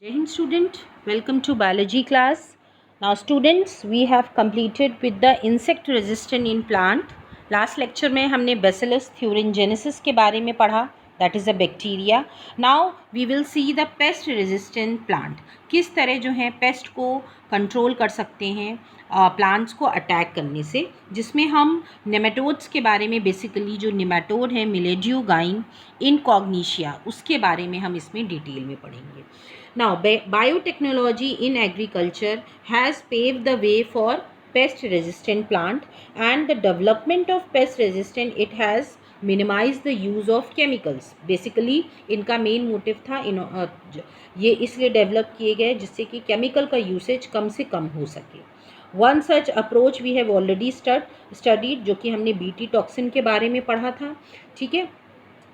Jai Hind student, welcome to biology class. Now students, we have completed with the insect resistant in plant. Last lecture में हमने Bacillus thuringiensis के बारे में पढ़ा, that is a bacteria. Now we will see the pest resistant plant. किस तरह जो है पेस्ट को कंट्रोल कर सकते हैं प्लांट्स को अटैक करने से, जिसमें हम नेमेटोड्स के बारे में बेसिकली जो नेमेटोड है मिलेडियो गाइन इनकॉग्निशिया उसके बारे में हम इसमें डिटेल में पढ़ेंगे. Now, biotechnology in agriculture has paved the way for pest-resistant plant, and the development of pest-resistant it has minimized the use of chemicals. Basically, इनका मेन मोटिव था ये इसलिए डेवलप किए गए जिससे कि केमिकल का यूसेज कम से कम हो सके. One such approach we have already studied, जो कि हमने बीटी टॉक्सिन के बारे में पढ़ा था. ठीक है,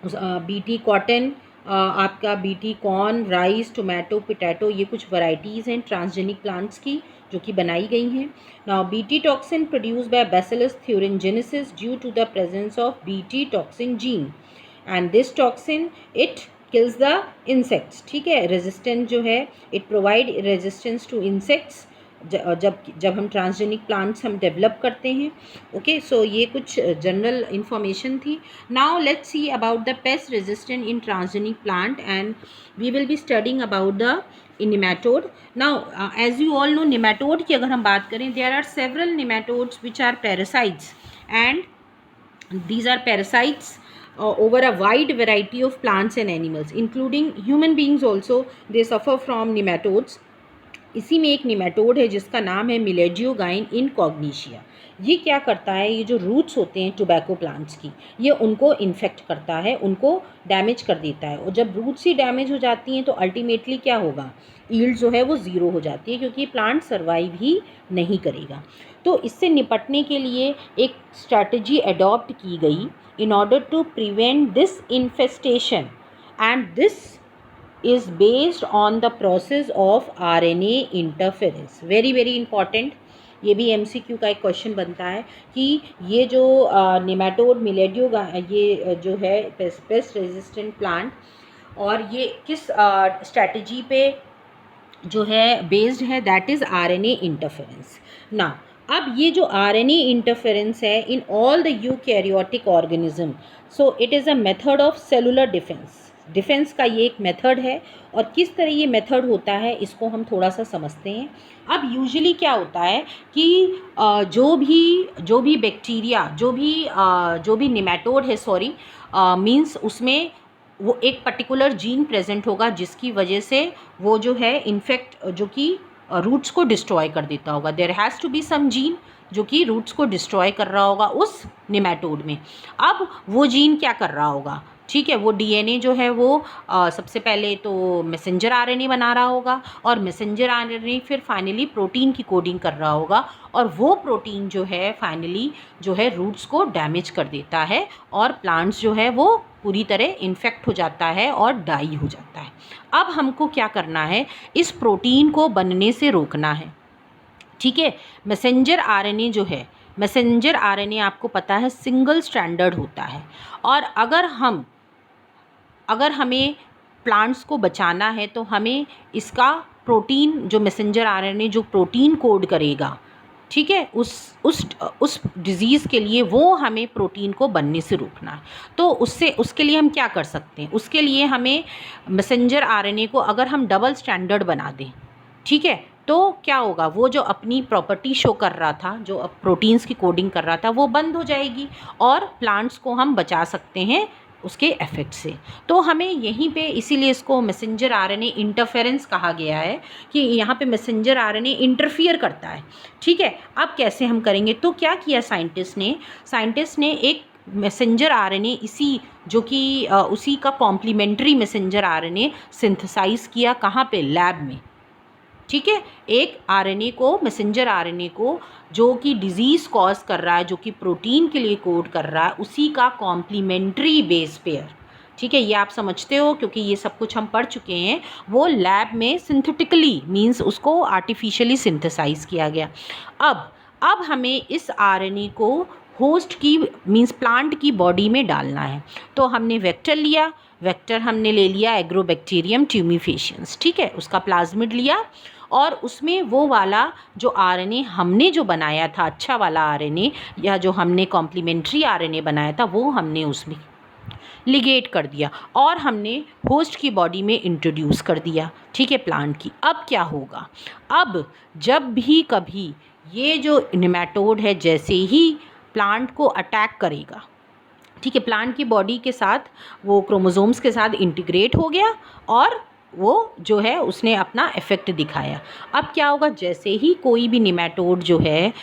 बीटी कॉटन, आपका BT corn, rice, tomato, potato, ये कुछ वैरायटीज़ हैं ट्रांसजेनिक प्लांट्स की जो कि बनाई गई हैं. Now BT toxin produce by Bacillus thuringiensis due to the presence of BT toxin gene, and this toxin it kills the insects. ठीक है, रेजिस्टेंट जो है it provide resistance to insects जब हम ट्रांसजेनिक प्लांट्स हम डेवलप करते हैं. Okay, so ये कुछ जनरल इंफॉर्मेशन थी. Now let's see about the pest resistant in transgenic plant, and we will be studying about the nematode. Now as you all know, nematode की अगर हम बात करें, there are several nematodes which are parasites, and these are parasites over a wide variety of plants and animals, including human beings also. They suffer from nematodes. इसी में एक nematode है जिसका नाम है मिलेडियो गाइन इनकॉग्निशिया. ये क्या करता है, ये जो रूट्स होते हैं टोबैको प्लांट्स की, ये उनको इन्फेक्ट करता है, उनको डैमेज कर देता है. और जब रूट्स ही डैमेज हो जाती हैं तो अल्टीमेटली क्या होगा, ईल्ड जो है वो ज़ीरो हो जाती है, क्योंकि प्लांट सर्वाइव ही नहीं करेगा. तो इससे निपटने के लिए एक स्ट्रैटेजी अडॉप्ट की गई in order to prevent this infestation, and this is based on the process of RNA interference. very very important. ये भी MCQ का एक क्वेश्चन बनता है कि ये जो नेमाटोड मिलेडियो ये जो है पेस्ट रेजिस्टेंट प्लांट, और ये किस स्ट्रैटेजी पे जो है बेस्ड है, दैट इज़ RNA इंटरफेरेंस. ना अब ये जो RNA इंटरफेरेंस है in all the eukaryotic organism, so it is a method of cellular defence का ये एक मेथड है. और किस तरह ये मेथड होता है इसको हम थोड़ा सा समझते हैं. अब यूजुअली क्या होता है कि जो भी बैक्टीरिया, जो भी नेमाटोड है, सॉरी मींस उसमें वो एक पर्टिकुलर जीन प्रेजेंट होगा जिसकी वजह से वो जो है इन्फेक्ट जो कि रूट्स को डिस्ट्रॉय कर देता होगा. There has to be some gene जो कि रूट्स को डिस्ट्रॉय कर रहा होगा उस नेमाटोड में. अब वो जीन क्या कर रहा होगा, ठीक है, वो DNA जो है वो सबसे पहले तो मैसेंजर RNA बना रहा होगा, और मैसेंजर RNA फिर फाइनली प्रोटीन की कोडिंग कर रहा होगा, और वो प्रोटीन जो है फाइनली जो है रूट्स को डैमेज कर देता है, और प्लांट्स जो है वो पूरी तरह इन्फेक्ट हो जाता है और डाई हो जाता है. अब हमको क्या करना है, इस प्रोटीन को बनने से रोकना है. ठीक है, मैसेंजर RNA जो है, मैसेंजर RNA आपको पता है सिंगल स्ट्रैंडर्ड होता है, और अगर हमें प्लांट्स को बचाना है तो हमें इसका प्रोटीन, जो मैसेंजर RNA जो प्रोटीन कोड करेगा, ठीक है, उस डिज़ीज़ के लिए वो हमें प्रोटीन को बनने से रोकना है. तो उसके लिए हम क्या कर सकते हैं, उसके लिए हमें मैसेंजर RNA को अगर हम डबल स्टैंडर्ड बना दें, ठीक है, तो क्या होगा, वो जो अपनी प्रॉपर्टी शो कर रहा था, जो अब प्रोटीन्स की कोडिंग कर रहा था, वो बंद हो जाएगी, और प्लांट्स को हम बचा सकते हैं उसके इफ़ेक्ट से. तो हमें यहीं पे इसीलिए इसको मैसेंजर RNA इंटरफेरेंस कहा गया है कि यहाँ पे मैसेंजर RNA इंटरफियर करता है. ठीक है, अब कैसे हम करेंगे, तो क्या किया साइंटिस्ट ने एक मैसेंजर RNA इसी जो कि उसी का कॉम्प्लीमेंट्री मैसेंजर RNA सिंथेसाइज किया, कहाँ पे, लैब में. ठीक है, एक RNA को, मैसेंजर RNA को जो कि डिज़ीज़ कॉज कर रहा है, जो कि प्रोटीन के लिए कोड कर रहा है, उसी का कॉम्प्लीमेंट्री बेस पेयर. ठीक है, ये आप समझते हो क्योंकि ये सब कुछ हम पढ़ चुके हैं. वो लैब में सिंथेटिकली मींस उसको आर्टिफिशियली सिंथेसाइज किया गया. अब हमें इस RNA को होस्ट की मींस प्लांट की बॉडी में डालना है. तो हमने वेक्टर लिया, वेक्टर हमने ले लिया एग्रोबैक्टीरियम ट्यूमिफेशियंस, ठीक है, उसका प्लाज्मिड लिया और उसमें वो वाला जो आरएनए हमने जो बनाया था, अच्छा वाला आरएनए या जो हमने कॉम्प्लीमेंट्री आरएनए बनाया था, वो हमने उसमें लिगेट कर दिया और हमने होस्ट की बॉडी में इंट्रोड्यूस कर दिया, ठीक है, प्लांट की। अब क्या होगा, अब जब भी कभी ये जो नेमाटोड है जैसे ही प्लांट को अटैक करेगा, ठीक है, प्लांट की बॉडी के साथ वो क्रोमोसोम्स के साथ इंटीग्रेट हो गया और वो जो है उसने अपना इफ़ेक्ट दिखाया। अब क्या होगा, जैसे ही कोई भी नेमाटोड जो है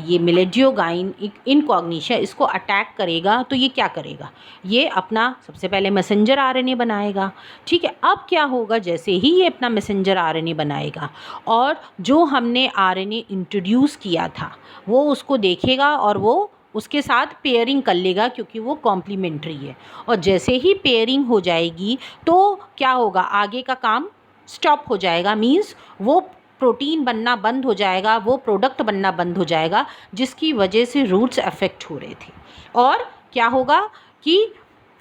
ये मिलेडियोगाइन इनकॉग्निशा इसको अटैक करेगा तो ये क्या करेगा, ये अपना सबसे पहले मैसेंजर आरएनए बनाएगा, ठीक है। अब क्या होगा, जैसे ही ये अपना मैसेंजर आरएनए बनाएगा और जो हमने आरएनए इंट्रोड्यूस किया था वो उसको देखेगा और वो उसके साथ पेयरिंग कर लेगा क्योंकि वो कॉम्प्लीमेंट्री है। और जैसे ही पेयरिंग हो जाएगी तो क्या होगा, आगे का काम स्टॉप हो जाएगा, मींस वो प्रोटीन बनना बंद हो जाएगा, वो प्रोडक्ट बनना बंद हो जाएगा जिसकी वजह से रूट्स अफेक्ट हो रहे थे। और क्या होगा कि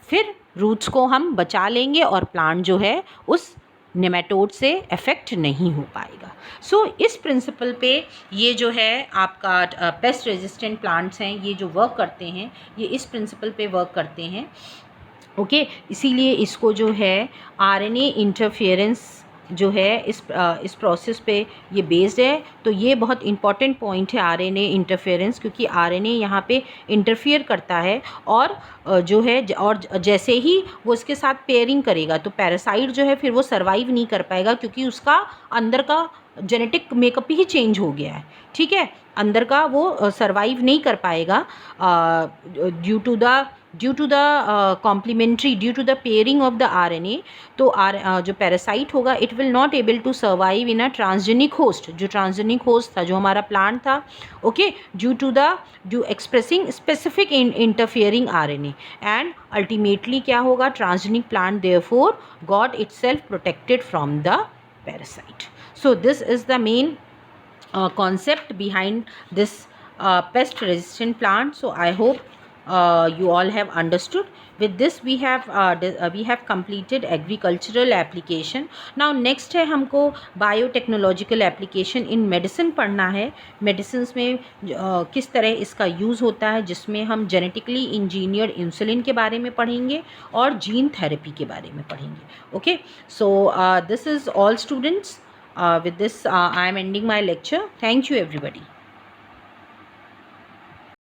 फिर रूट्स को हम बचा लेंगे और प्लांट जो है उस नेमाटोड से अफेक्ट नहीं हो पाएगा। सो इस प्रिंसिपल पे ये जो है आपका पेस्ट रेजिस्टेंट प्लांट्स हैं, ये जो वर्क करते हैं ये इस प्रिंसिपल पे वर्क करते हैं, ओके। इसीलिए इसको जो है आरएनए इंटरफेरेंस जो है इस प्रोसेस पे ये बेस्ड है। तो ये बहुत इंपॉर्टेंट पॉइंट है आरएनए इंटरफेरेंस, क्योंकि आरएनए यहाँ पे इंटरफियर करता है और जो है और जैसे ही वो इसके साथ पेयरिंग करेगा तो पैरासाइट जो है फिर वो सर्वाइव नहीं कर पाएगा क्योंकि उसका अंदर का जेनेटिक मेकअप ही चेंज हो गया है, ठीक है, अंदर का वो सर्वाइव नहीं कर पाएगा due to the complementary due to the pairing of the RNA. तो जो पैरासाइट होगा it will not able to survive in a transgenic host, जो ट्रांसजेनिक होस्ट था जो हमारा प्लांट था, okay, due expressing specific interfering RNA and ultimately क्या होगा, transgenic plant therefore got itself protected from the parasite. So this is the main concept behind this pest resistant plant. So I hope you all have understood. With this we have completed agricultural application. Now next है हमको biotechnological application in medicine पढ़ना है। medicines में किस तरह इसका use होता है, जिसमें हम genetically engineered insulin के बारे में पढ़ेंगे और gene therapy के बारे में पढ़ेंगे, okay। So this is all students. With this I am ending my lecture. Thank you everybody.